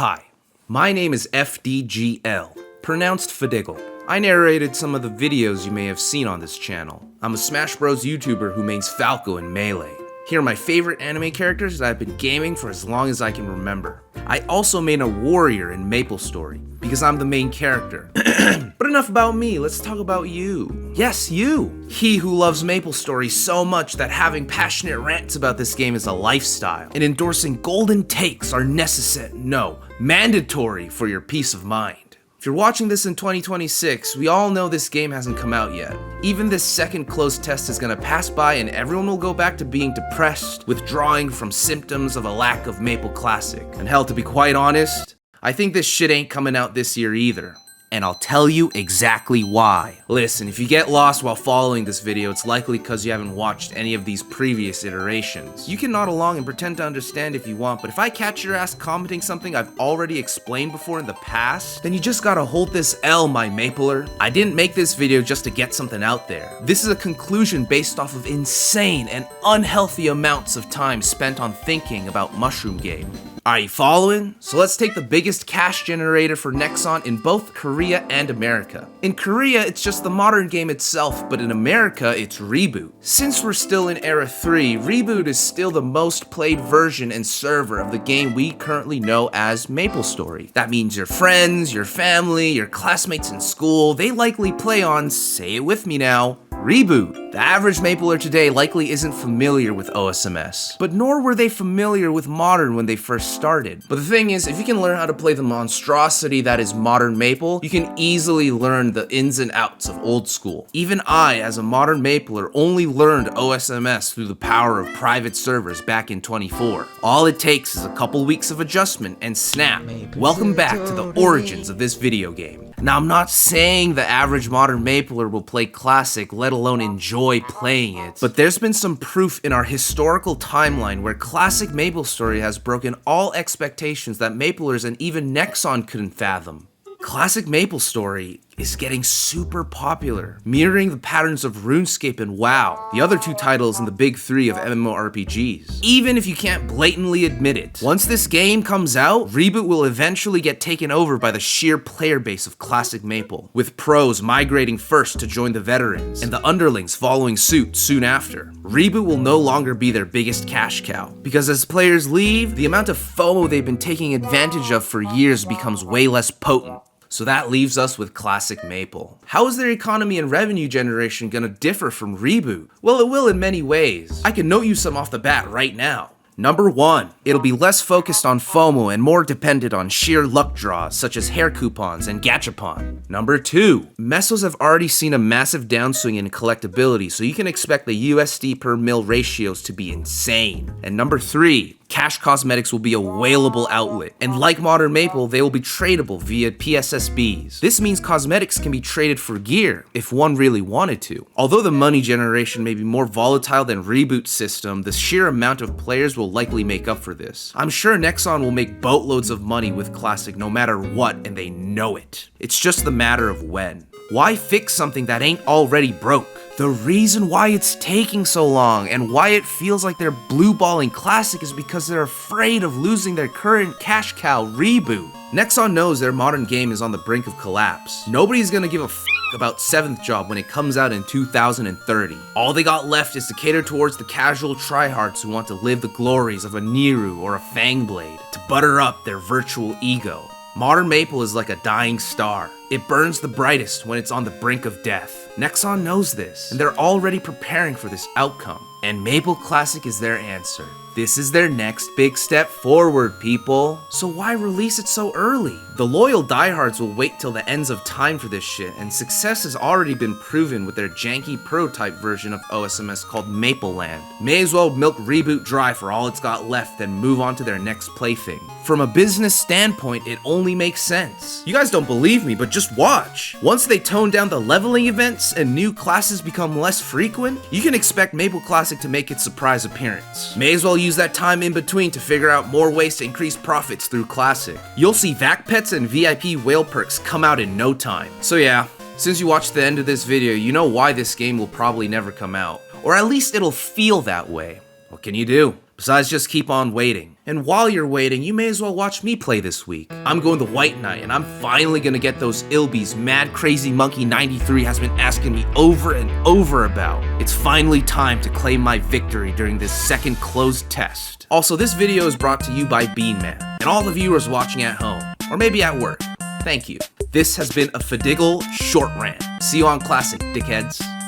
Hi, my name is FDGL, pronounced Fidiggle. I narrated some of the videos you may have seen on this channel. I'm a Smash Bros YouTuber who makes Falco in Melee. Here are my favorite anime characters that I've been gaming for as long as I can remember. I also made a warrior in MapleStory, because I'm the main character. But enough about me, let's talk about you. Yes, you! He who loves MapleStory so much that having passionate rants about this game is a lifestyle, and endorsing golden takes are mandatory for your peace of mind. If you're watching this in 2026, we all know this game hasn't come out yet. Even this second closed test is gonna pass by and everyone will go back to being depressed, withdrawing from symptoms of a lack of Maple Classic. And hell, to be quite honest, I think this shit ain't coming out this year either. And I'll tell you exactly why. Listen, if you get lost while following this video, it's likely because you haven't watched any of these previous iterations. You can nod along and pretend to understand if you want, but if I catch your ass commenting something I've already explained before in the past, then you just gotta hold this L, my Mapler. I didn't make this video just to get something out there. This is a conclusion based off of insane and unhealthy amounts of time spent on thinking about Mushroom Game. Are you following? So let's take the biggest cash generator for Nexon in both Korea and America. In Korea, it's just the modern game itself, but in America, it's Reboot. Since we're still in Era 3, Reboot is still the most played version and server of the game we currently know as MapleStory. That means your friends, your family, your classmates in school, they likely play on, say it with me now, Reboot. The average Mapler today likely isn't familiar with OSMS, but nor were they familiar with Modern when they first started. But the thing is, if you can learn how to play the monstrosity that is Modern Maple, you can easily learn the ins and outs of old school. Even I, as a Modern Mapler, only learned OSMS through the power of private servers back in 24. All it takes is a couple weeks of adjustment and snap. Welcome back to the origins of this video game. Now, I'm not saying the average Modern Mapler will play Classic, let alone enjoy playing it, but there's been some proof in our historical timeline where Classic MapleStory has broken all expectations that Maplers and even Nexon couldn't fathom. Classic MapleStory is getting super popular, mirroring the patterns of RuneScape and WoW, the other two titles in the big three of MMORPGs. Even if you can't blatantly admit it, once this game comes out, Reboot will eventually get taken over by the sheer player base of Classic Maple, with pros migrating first to join the veterans, and the underlings following suit soon after. Reboot will no longer be their biggest cash cow, because as players leave, the amount of FOMO they've been taking advantage of for years becomes way less potent. So that leaves us with Classic Maple. How is their economy and revenue generation gonna differ from Reboot? Well, it will in many ways. I can note you some off the bat right now. Number 1, it'll be less focused on FOMO and more dependent on sheer luck draws such as hair coupons and gachapon. Number 2, Mesos have already seen a massive downswing in collectability, so you can expect the USD per mil ratios to be insane. And number 3, cash cosmetics will be a whaleable outlet, and like Modern Maple, they will be tradable via PSSBs. This means cosmetics can be traded for gear, if one really wanted to. Although the money generation may be more volatile than Reboot's system, the sheer amount of players will likely make up for this. I'm sure Nexon will make boatloads of money with Classic no matter what, and they know it. It's just the matter of when. Why fix something that ain't already broke? The reason why it's taking so long and why it feels like they're blue-balling Classic is because they're afraid of losing their current cash cow, Reboot. Nexon knows their modern game is on the brink of collapse. Nobody's gonna give a f about 7th Job when it comes out in 2030. All they got left is to cater towards the casual tryhards who want to live the glories of a Niru or a Fangblade, to butter up their virtual ego. Modern Maple is like a dying star. It burns the brightest when it's on the brink of death. Nexon knows this, and they're already preparing for this outcome. And Maple Classic is their answer. This is their next big step forward, people. So why release it so early? The loyal diehards will wait till the ends of time for this shit, and success has already been proven with their janky prototype version of OSMS called Mapleland. May as well milk Reboot dry for all it's got left and move on to their next plaything. From a business standpoint, it only makes sense. You guys don't believe me, but just watch. Once they tone down the leveling events and new classes become less frequent, you can expect Maple Classic to make its surprise appearance. May as well use that time in between to figure out more ways to increase profits through Classic. You'll see VAC pets and VIP whale perks come out in no time. So yeah, since you watched the end of this video, you know why this game will probably never come out. Or at least it'll feel that way. What can you do? Besides, just keep on waiting. And while you're waiting, you may as well watch me play this week. I'm going the White Knight, and I'm finally gonna get those Ilbies Mad Crazy Monkey 93 has been asking me over and over about. It's finally time to claim my victory during this second closed test. Also, this video is brought to you by Beanman, and all the viewers watching at home, or maybe at work. Thank you. This has been a Fadigal short rant. See you on Classic, dickheads.